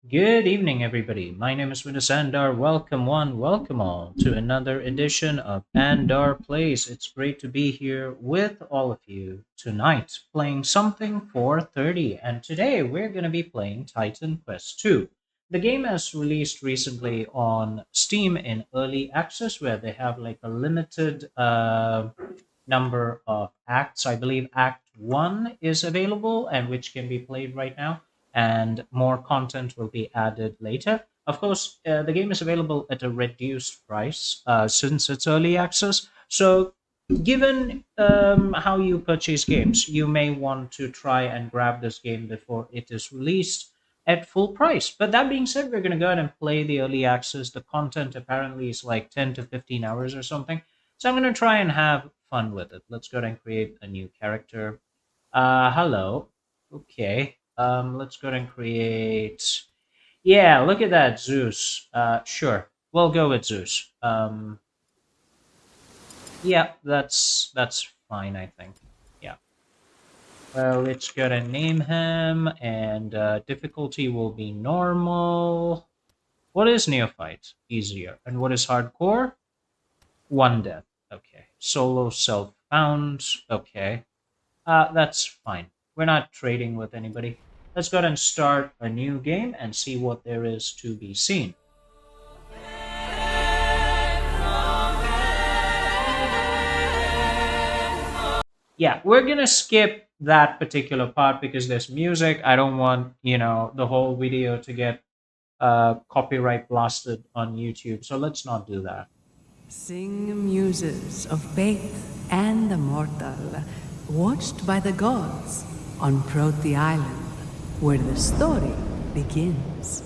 Good evening, everybody. My name is Windus Andar. Welcome, one, welcome all, to another edition of Andar Plays. It's great to be here with all of you tonight, playing something for 30. And today we're going to be playing Titan Quest 2. The game has released recently on Steam in early access, where they have like a limited number of acts. I believe Act 1 is available and which can be played right now, and more content will be added later. Of course, the game is available at a reduced price since it's early access. So, given how you purchase games, you may want to try and grab this game before it is released at full price. But that being said, we're going to go ahead and play the early access. The content apparently is like 10 to 15 hours or something. So I'm going to try and have fun with it. Let's go ahead and create a new character. Hello. Okay. Let's go ahead and create. Yeah, look at that, Zeus. Sure. We'll go with Zeus. Yeah, that's fine, I think. Yeah. Well, let's go ahead and name him, and difficulty will be normal. What is neophyte? Easier. And what is hardcore? One death. Okay. Solo self found. Okay. That's fine. We're not trading with anybody. Let's go ahead and start a new game and see what there is to be seen. Yeah, we're gonna skip that particular part because there's music. I don't want, the whole video to get copyright blasted on YouTube. So let's not do that. Sing muses of faith and the mortal, watched by the gods on Prothi Island, where the story begins.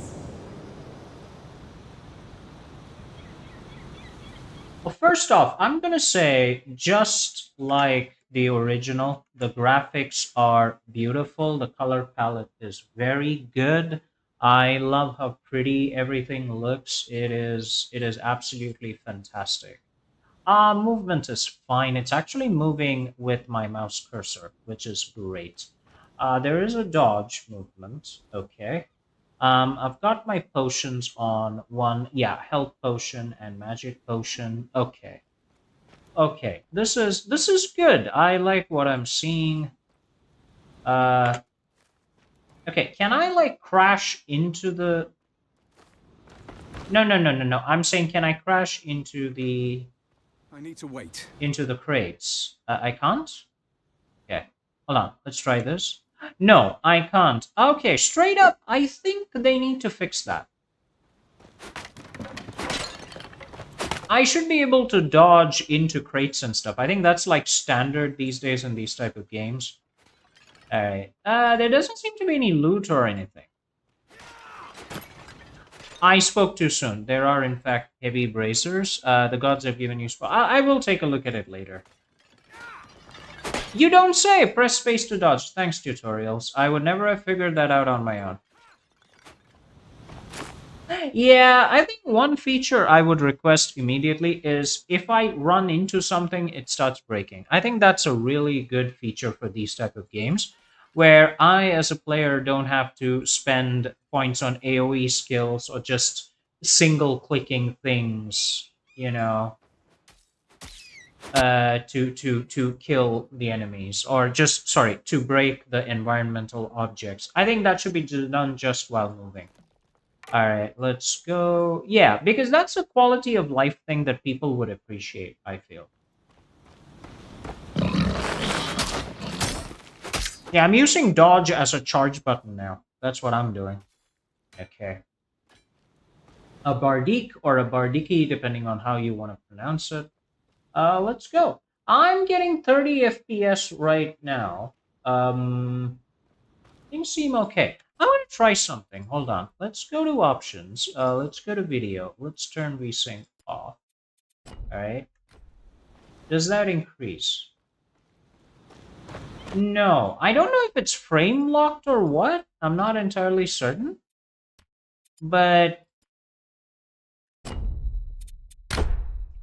Well, first off, I'm going to say just like the original, the graphics are beautiful. The color palette is very good. I love how pretty everything looks. It is absolutely fantastic. Movement is fine. It's actually moving with my mouse cursor, which is great. There is a dodge movement. Okay. I've got my potions on one. Yeah, health potion and magic potion. Okay. Okay. This is good. I like what I'm seeing. Uh, okay. Can I like crash into the? No, no, no, no, no. I'm saying, can I crash I need to wait. into the crates? I can't. Okay. Hold on. Let's try this. No, I can't. Okay, straight up, I think they need to fix that. I should be able to dodge into crates and stuff. I think that's like standard these days in these type of games. Alright. There doesn't seem to be any loot or anything. I spoke too soon. There are, in fact, heavy bracers. The gods have given you... I will take a look at it later. You don't say! Press space to dodge. Thanks, tutorials. I would never have figured that out on my own. Yeah, I think one feature I would request immediately is if I run into something, it starts breaking. I think that's a really good feature for these type of games, where I, as a player, don't have to spend points on AoE skills or just single clicking things, to kill the enemies, or just, sorry, to break the environmental objects. I think that should be done just while moving. All right, let's go. Yeah, because that's a quality of life thing that people would appreciate, I feel. Yeah, I'm using dodge as a charge button now. That's what I'm doing. Okay. A bardique or a bardiki, depending on how you want to pronounce it. Let's go. I'm getting 30 FPS right now. Things seem okay. I want to try something. Hold on. Let's go to options. Let's go to video. Let's turn VSync off. All right. Does that increase? No. I don't know if it's frame locked or what. I'm not entirely certain. But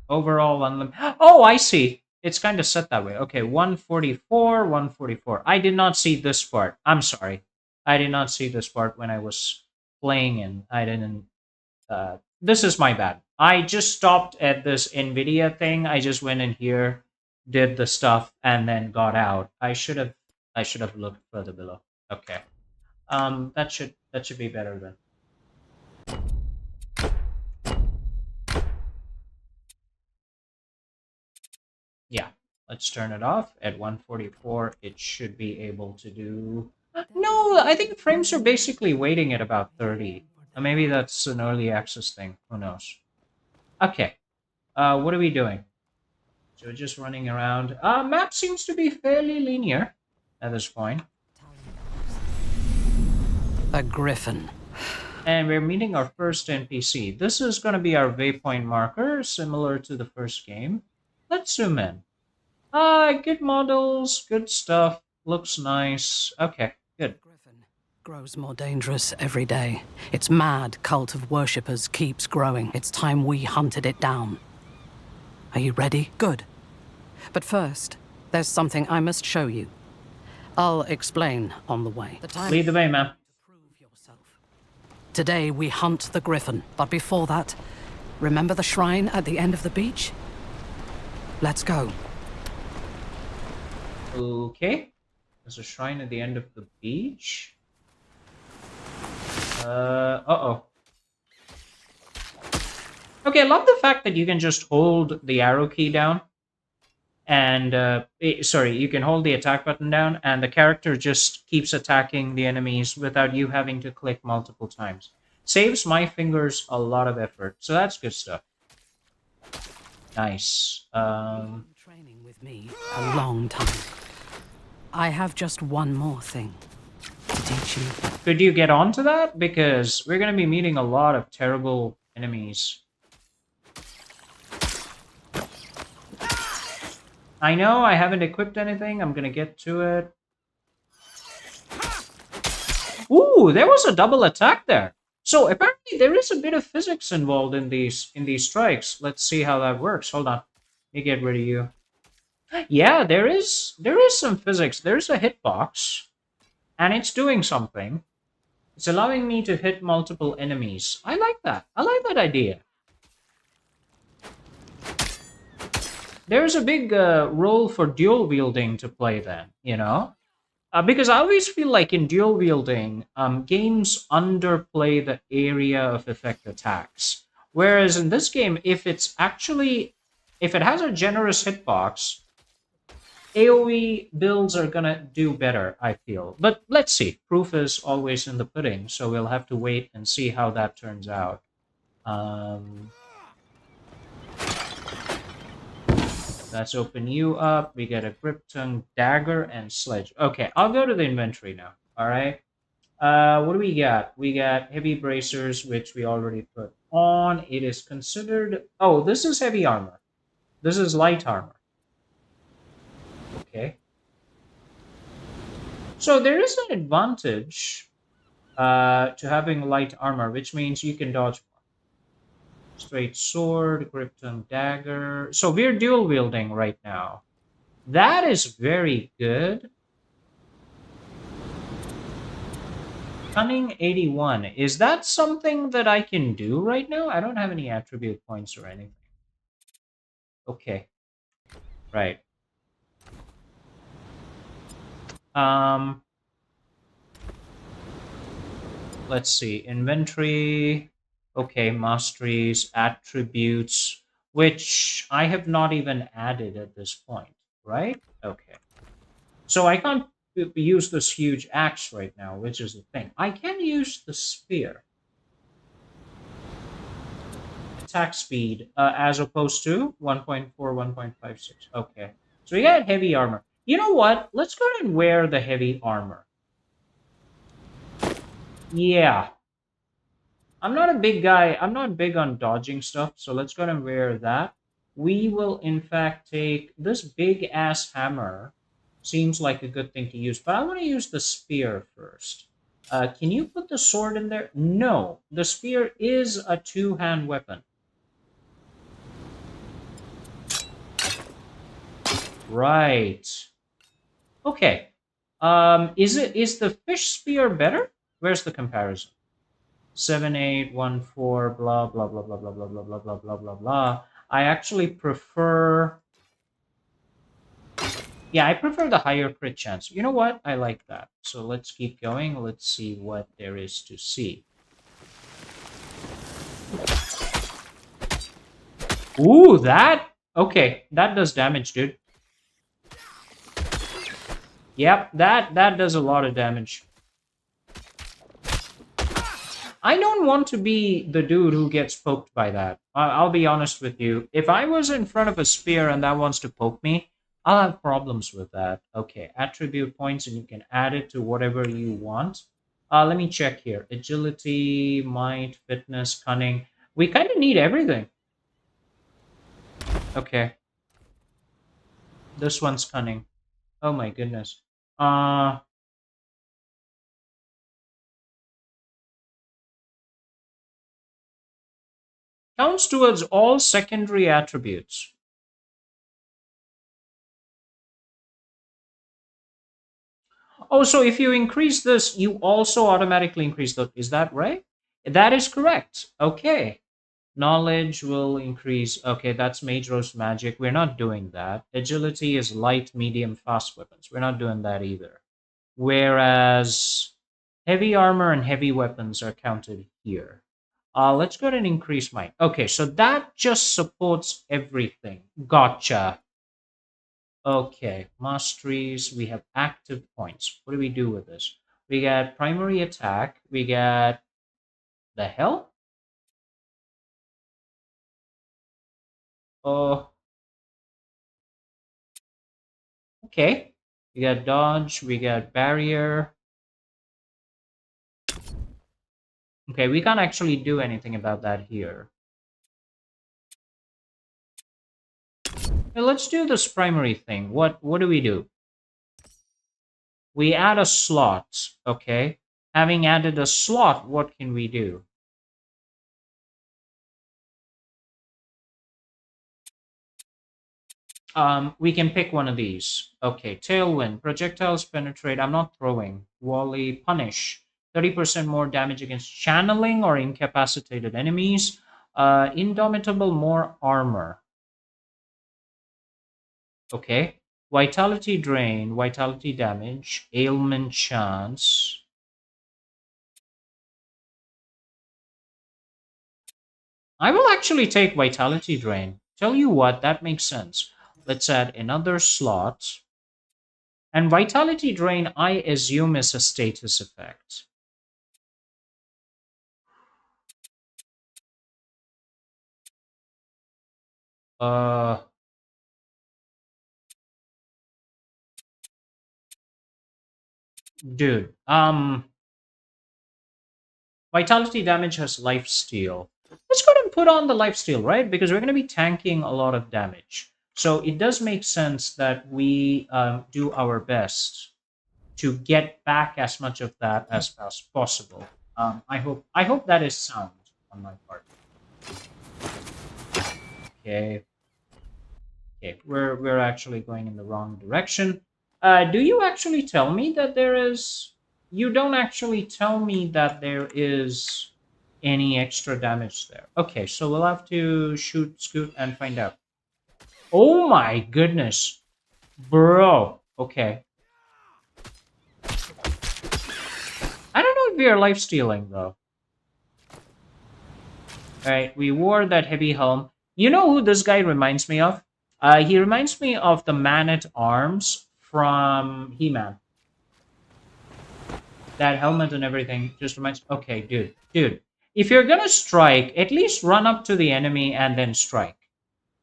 overall unlimited. Oh, I see. It's kind of set that way. Okay, 144, 144. I did not see this part. I'm sorry. I did not see this part when I was playing in. I didn't. This is my bad. I just stopped at this Nvidia thing. I just went in here, did the stuff, and then got out. I should have looked further below. Okay. That should be better then. Yeah. Let's turn it off at 144. It should be able to do. No, I think frames are basically waiting at about 30. Maybe that's an early access thing. Who knows? Okay. What are we doing? So just running around. Map seems to be fairly linear at this point. A griffin. And we're meeting our first NPC. This is going to be our waypoint marker, similar to the first game. Let's zoom in. Good models, good stuff. Looks nice. Okay, good. Griffin grows more dangerous every day. Its mad cult of worshippers keeps growing. It's time we hunted it down. Are you ready? Good. But first, there's something I must show you. I'll explain on the way. The time Lead the way, ma'am. to prove yourself. Today we hunt the griffin, but before that, remember the shrine at the end of the beach? Let's go. Okay. There's a shrine at the end of the beach. Uh-oh. Okay, I love the fact that you can just hold the arrow key down. And, sorry, you can hold the attack button down, and the character just keeps attacking the enemies without you having to click multiple times. Saves my fingers a lot of effort, so that's good stuff. Nice. Training with me a long time. I have just one more thing to teach you. Could you get on to that? Because we're going to be meeting a lot of terrible enemies. I know I haven't equipped anything. I'm going to get to it. Ooh, there was a double attack there. So apparently there is a bit of physics involved in these strikes. Let's see how that works. Hold on. Let me get rid of you. Yeah, there is some physics. There's a hitbox, and it's doing something. It's allowing me to hit multiple enemies. I like that. I like that idea. There's a big role for dual wielding to play then, you know? Because I always feel like in dual wielding, games underplay the area of effect attacks. Whereas in this game, if it has a generous hitbox, AoE builds are gonna do better, I feel. But let's see. Proof is always in the pudding, so we'll have to wait and see how that turns out. Let's open you up. We get a grip tongue, dagger, and sledge. Okay, I'll go to the inventory now. All right. What do we got? We got heavy bracers, which we already put on. It is considered. Oh, this is heavy armor. This is light armor. Okay. So there is an advantage to having light armor, which means you can dodge more. Straight sword, grip tongue dagger. So we're dual wielding right now. That is very good. Cunning 81. Is that something that I can do right now? I don't have any attribute points or anything. Okay. Right. Let's see. Inventory. Okay, masteries, attributes, which I have not even added at this point, right? Okay. So I can't use this huge axe right now, which is the thing. I can use the spear. Attack speed, as opposed to 1.4, 1.56. Okay. So we got heavy armor. You know what? Let's go ahead and wear the heavy armor. Yeah. I'm not a big guy. I'm not big on dodging stuff, so let's go ahead and wear that. We will, in fact, take this big-ass hammer. Seems like a good thing to use, but I want to use the spear first. Can you put the sword in there? No. The spear is a two-hand weapon. Right. Okay. Is the fish spear better? Where's the comparison? 7814 blah blah blah blah blah blah blah blah blah blah blah blah. I actually prefer, yeah, I prefer the higher crit chance. You know what? I like that. So let's keep going. Let's see what there is to see. Ooh, that okay. That does damage, dude. Yep, that does a lot of damage. I don't want to be the dude who gets poked by that. I'll be honest with you. If I was in front of a spear and that wants to poke me, I'll have problems with that. Okay, attribute points, and you can add it to whatever you want. Let me check here. Agility, might, fitness, cunning. We kind of need everything. Okay, this one's cunning. Oh my goodness. Uh, counts towards all secondary attributes. Oh, so if you increase this, you also automatically increase the. Is that right? That is correct. Okay. Knowledge will increase. Okay, that's Mage Roast magic. We're not doing that. Agility is light, medium, fast weapons. We're not doing that either. Whereas heavy armor and heavy weapons are counted here. Let's go ahead and increase mine. Okay, so that just supports everything. Gotcha. Okay, masteries. We have active points. What do we do with this? We got primary attack. We got the hell? Oh, okay. We got dodge. We got barrier. Okay, we can't actually do anything about that here. Okay, let's do this primary thing. What do we do? We add a slot. Okay. Having added a slot, what can we do? We can pick one of these. Okay, Tailwind. Projectiles penetrate. I'm not throwing. Wally, Punish. 30% more damage against channeling or incapacitated enemies. Indomitable, more armor. Okay. Vitality Drain, Vitality Damage, Ailment Chance. I will actually take Vitality Drain. Tell you what, that makes sense. Let's add another slot. And Vitality Drain, I assume, is a status effect. Uh, dude. Vitality damage has life steal. Let's go ahead and put on the life steal, right? Because we're going to be tanking a lot of damage. So it does make sense that we do our best to get back as much of that as possible. I hope that is sound on my part. Okay, okay, we're actually going in the wrong direction. Do you actually tell me that there is? You don't actually tell me that there is any extra damage there. Okay, so we'll have to shoot, scoot, and find out. Oh my goodness, bro. Okay, I don't know if we are life stealing though. All right, we wore that heavy helm. You know who this guy reminds me of? He reminds me of the man at arms from He-Man. That helmet and everything just reminds. Okay, dude. If you're gonna strike, at least run up to the enemy and then strike.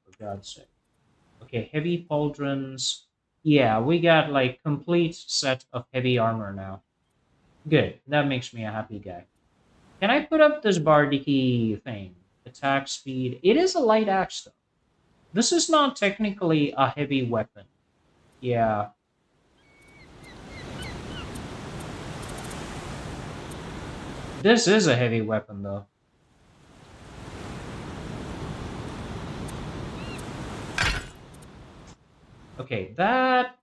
For God's sake. Okay, heavy pauldrons. Yeah, we got like complete set of heavy armor now. Good. That makes me a happy guy. Can I put up this Bardicky thing? Attack speed. It is a light axe though. This is not technically a heavy weapon. Yeah. This is a heavy weapon though. Okay, that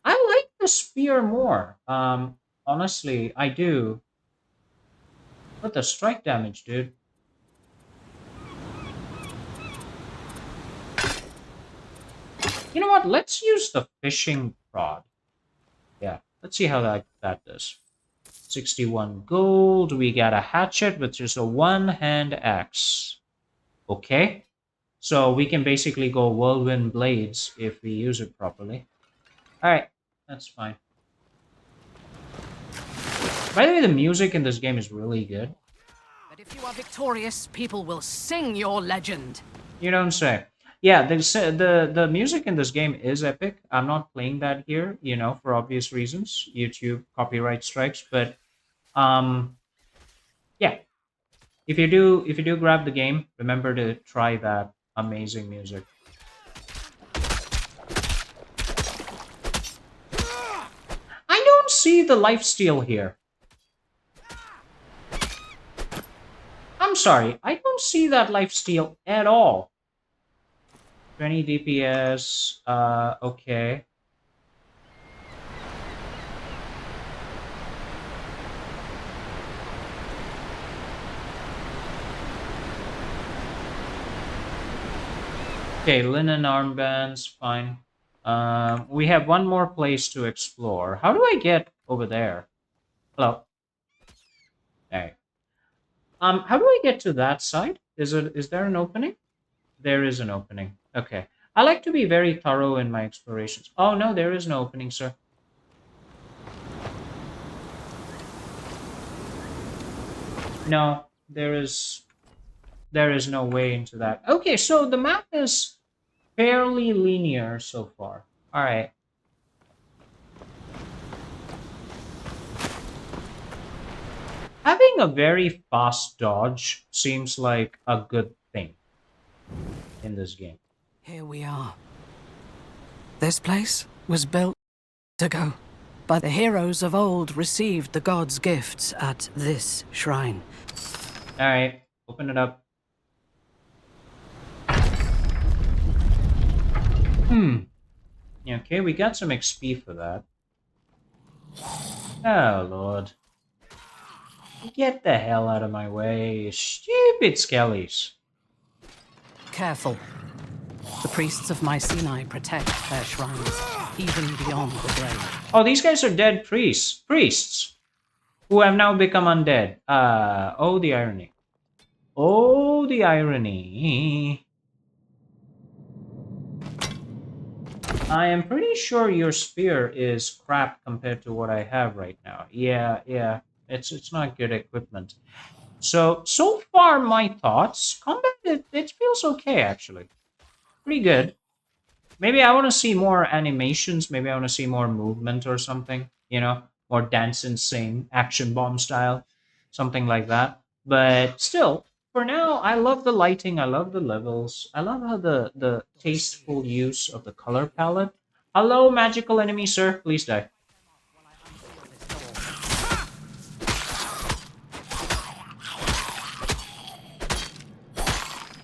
I like the spear more. Honestly, I do. What the strike damage, dude? You know what? Let's use the fishing rod. Yeah, let's see how that does. 61 gold. We got a hatchet, which is a one-hand axe. Okay. So we can basically go whirlwind blades if we use it properly. Alright, that's fine. By the way, the music in this game is really good. But if you are victorious, people will sing your legend. You don't say. Yeah, the music in this game is epic. I'm not playing that here, for obvious reasons, YouTube copyright strikes. But um, yeah, if you do grab the game, remember to try that amazing music. I don't see the lifesteal here. I'm sorry, I don't see that lifesteal at all. 20 DPS. Okay. Okay, linen armbands, fine. We have one more place to explore. How do I get over there? Hello. Hey. How do I get to that side? Is there an opening? There is an opening. Okay. I like to be very thorough in my explorations. Oh no, there is no opening, sir. No, there is no way into that. Okay, so the map is fairly linear so far. All right. Having a very fast dodge seems like a good thing in this game. Here we are. This place was built ago. But the heroes of old received the gods' gifts at this shrine. All right, open it up. Yeah, okay, we got some XP for that. Oh, Lord. Get the hell out of my way, you stupid skellies. Careful. The priests of Mycenae protect their shrines, even beyond the grave. Oh, these guys are dead priests. Priests. Who have now become undead. Oh, the irony. Oh, the irony. I am pretty sure your spear is crap compared to what I have right now. Yeah. It's not good equipment. So far my thoughts. Combat it feels okay actually. Pretty good. Maybe I want to see more animations. Maybe I want to see more movement or something. More dance and sing, action bomb style, something like that. But still, for now, I love the lighting. I love the levels. I love how the tasteful use of the color palette. Hello, magical enemy, sir. Please die.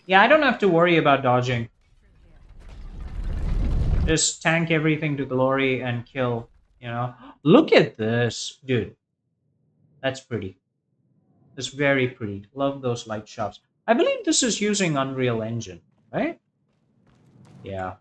Yeah, I don't have to worry about dodging. Just tank everything to glory and kill. Look at this, dude. That's pretty. That's very pretty. Love those light shops. I believe this is using Unreal Engine, right? Yeah.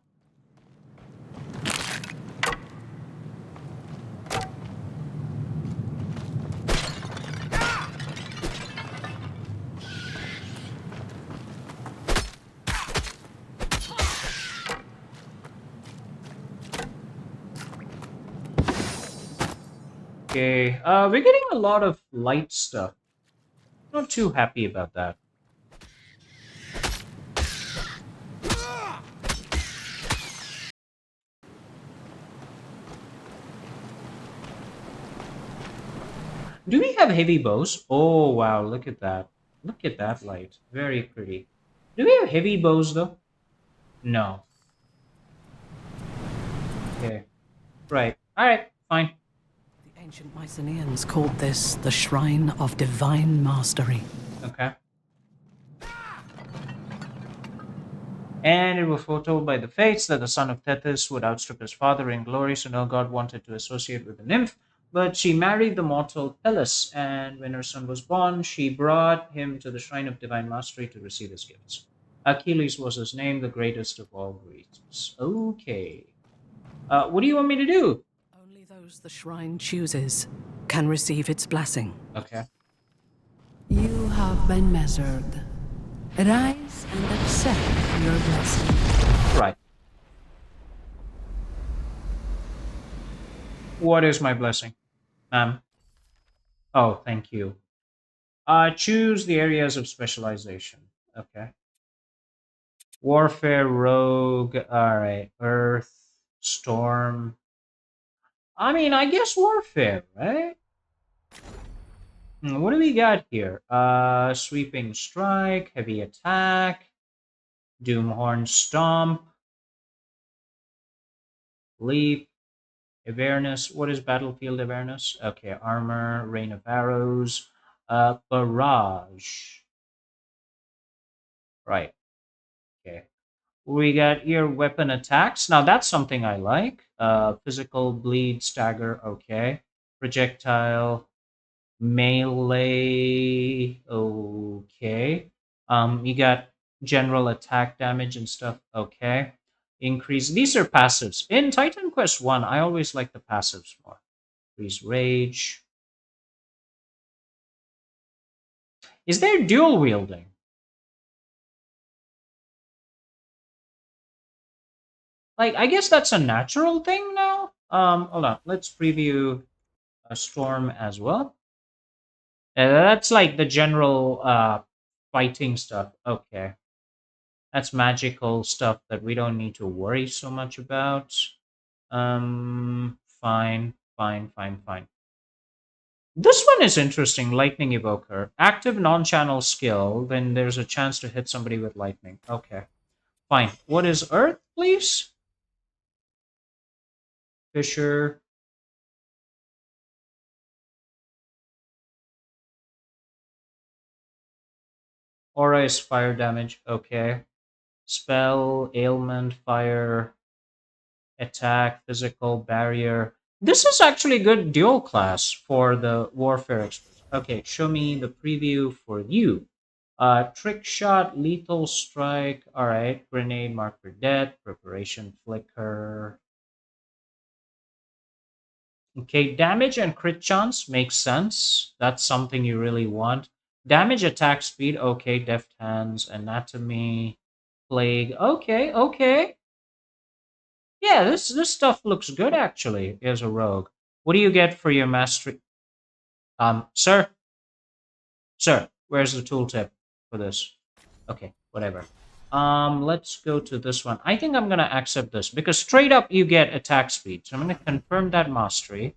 Okay. We're getting a lot of light stuff. Not too happy about that. Do we have heavy bows? Oh wow, look at that. Look at that light. Very pretty. Do we have heavy bows though? No. Okay. Right. Alright, fine. The ancient Mycenaeans called this the Shrine of Divine Mastery. Okay. And it was foretold by the fates that the son of Tethys would outstrip his father in glory, so no god wanted to associate with the nymph. But she married the mortal Peleus, and when her son was born, she brought him to the shrine of divine mastery to receive his gifts. Achilles was his name, the greatest of all Greeks. Okay. What do you want me to do? Only those the shrine chooses can receive its blessing. Okay. You have been measured. Rise and accept your blessing. Right. What is my blessing, ma'am? Oh, thank you. Choose the areas of specialization. Okay. Warfare, rogue. All right. Earth, storm. I mean, I guess warfare, right? What do we got here? Sweeping strike, heavy attack, doomhorn stomp, leap, awareness. What is battlefield awareness? Okay, armor, rain of arrows, barrage. Right. Okay. We got here weapon attacks. Now that's something I like. Physical bleed, stagger. Okay. Projectile, melee. Okay. You got general attack damage and stuff. Okay. Increase. These are passives. In Titan Quest 1, I always like the passives more. Increase rage. Is there dual wielding? Like, I guess that's a natural thing now. Hold on. Let's preview a storm as well. That's like the general fighting stuff. Okay. That's magical stuff that we don't need to worry so much about. Fine, fine, fine, fine. This one is interesting. Lightning Evoker. Active non-channel skill, then there's a chance to hit somebody with lightning. Okay. Fine. What is Earth, please? Fisher. Aura is fire damage. Okay. Spell, ailment, fire, attack, physical, barrier. This is actually good dual class for the warfare experts. Okay, show me the preview for you. Trick shot, lethal strike. All right, grenade, mark for death, preparation, flicker. Okay, damage and crit chance makes sense. That's something you really want. Damage, attack speed. Okay, deft hands, anatomy, plague. Okay, okay. Yeah, this stuff looks good actually. Here's a rogue. What do you get for your mastery? Sir, sir, where's the tooltip for this? Okay, whatever. Let's go to this one. I think I'm gonna accept this because straight up you get attack speed. So I'm gonna confirm that mastery.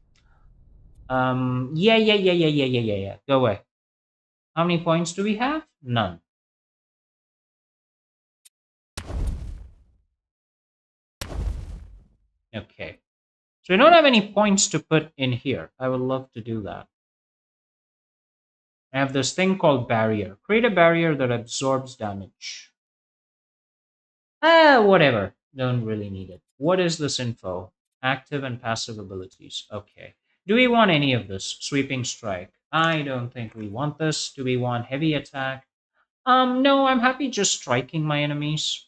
Yeah. Go away. How many points do we have? None. Okay. So we don't have any points to put in here. I would love to do that. I have this thing called barrier. Create a barrier that absorbs damage. Whatever. Don't really need it. What is this info? Active and passive abilities. Okay. Do we want any of this? Sweeping strike. I don't think we want this. Do we want heavy attack? No, I'm happy just striking my enemies.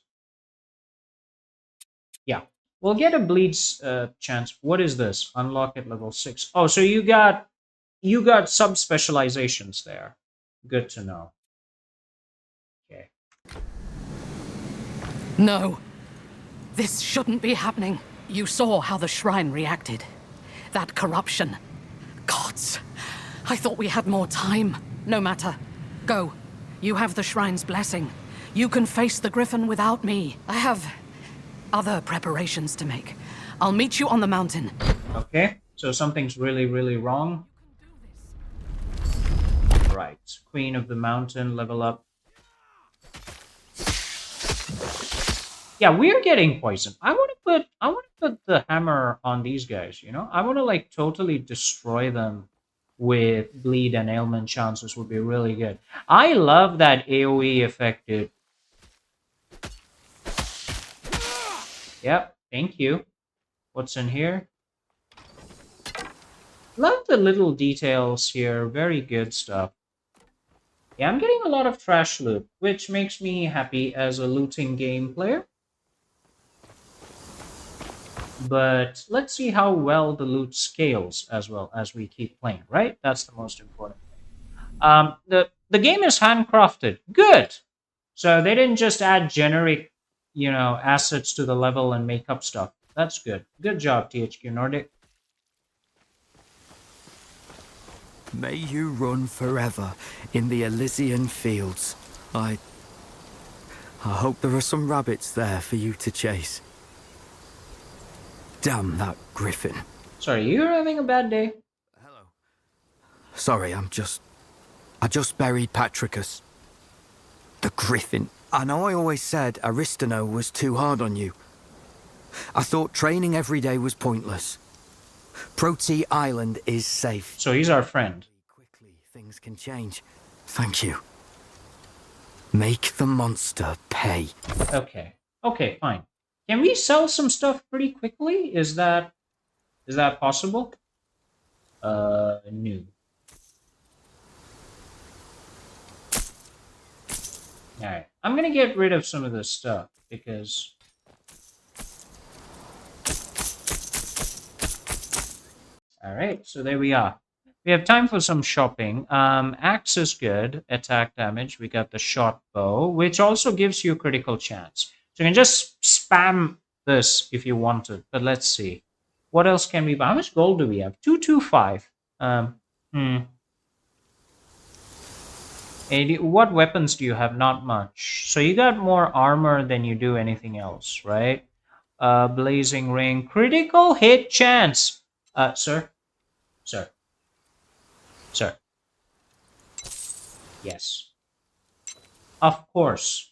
Yeah. We'll get a bleeds chance. What is this? Unlock at level 6. Oh, so you got sub specializations there. Good to know. Okay. No. This shouldn't be happening. You saw how the shrine reacted. That corruption. Gods. I thought we had more time. No matter. Go. You have the shrine's blessing. You can face the griffin without me. I have other preparations to make. I'll meet you on the mountain. Okay. So something's really, really wrong. Right. Queen of the Mountain, level up. Yeah, we're getting poisoned. I want to put the hammer on these guys, you know? I want to like totally destroy them with bleed and ailment chances would be really good. I love that AoE effect, dude. Yep, thank you. What's in here? Love the little details here. Very good stuff. Yeah, I'm getting a lot of trash loot, which makes me happy as a looting game player. But let's see how well the loot scales as well as we keep playing, right? That's the most important thing. The game is handcrafted. Good. So they didn't just add generic, assets to the level and make up stuff. That's good. Good job, THQ Nordic. May you run forever in the Elysian fields. I hope there are some rabbits there for you to chase. Damn that griffin. Sorry, you're having a bad day. Hello. Sorry, I just buried Patricus. The griffin. I know I always said Aristano was too hard on you. I thought training every day was pointless. Proti Island is safe. So he's our friend. Quickly, things can change. Thank you. Make the monster pay. Okay. Okay, fine. Can we sell some stuff pretty quickly? Is that possible? No. Alright. I'm gonna get rid of some of this stuff because alright, so there we are. We have time for some shopping. Axe is good. Attack damage. We got the short bow, which also gives you critical chance. So you can just spam this if you wanted. But let's see. What else can we buy? How much gold do we have? 225. 80. What weapons do you have? Not much. So you got more armor than you do anything else, right? Blazing ring. Critical hit chance. Sir? Sir. Sir. Yes. Of course.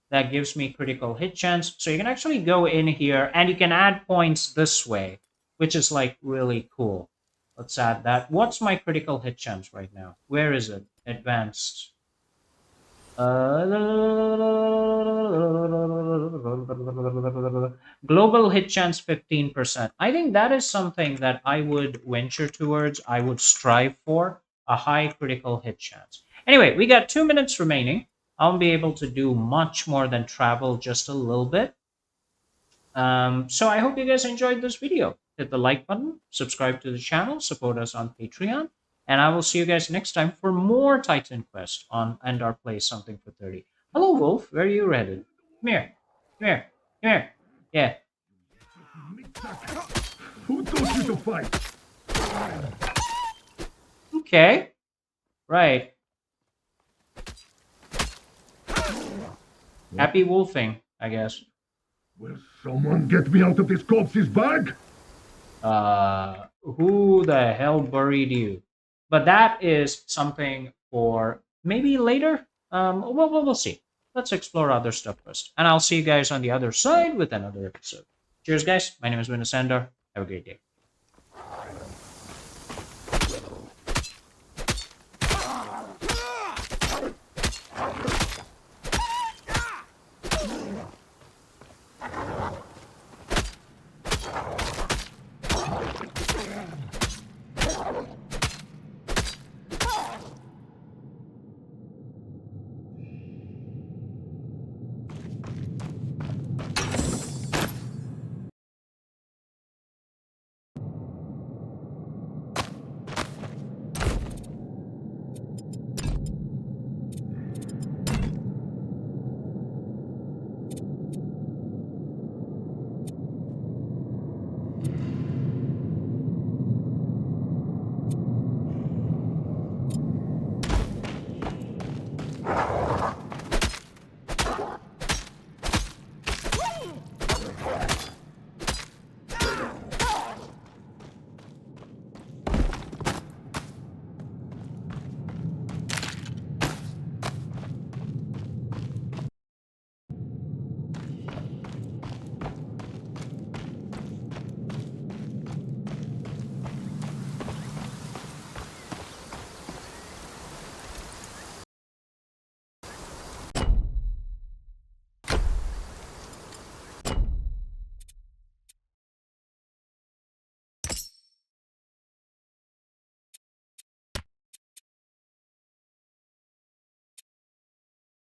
That gives me critical hit chance. So you can actually go in here and you can add points this way, which is like really cool. Let's add that. What's my critical hit chance right now? Where is it? Advanced. Global hit chance 15%. I think that is something that I would venture towards. I would strive for a high critical hit chance. Anyway, we got 2 minutes remaining. I won't be able to do much more than travel just a little bit. So I hope you guys enjoyed this video. Hit the like button, subscribe to the channel, support us on Patreon, and I will see you guys next time for more Titan Quest on Andar Plays Something for 30. Hello, Wolf. Where are you headed? Come here. Come here. Come here. Yeah. Who taught you to fight? Okay. Right. Happy wolfing, I guess. Will someone get me out of this corpse's bag? Who the hell buried you? But that is something for maybe later. We'll see. Let's explore other stuff first. And I'll see you guys on the other side with another episode. Cheers, guys. My name is Windus Andar. Have a great day.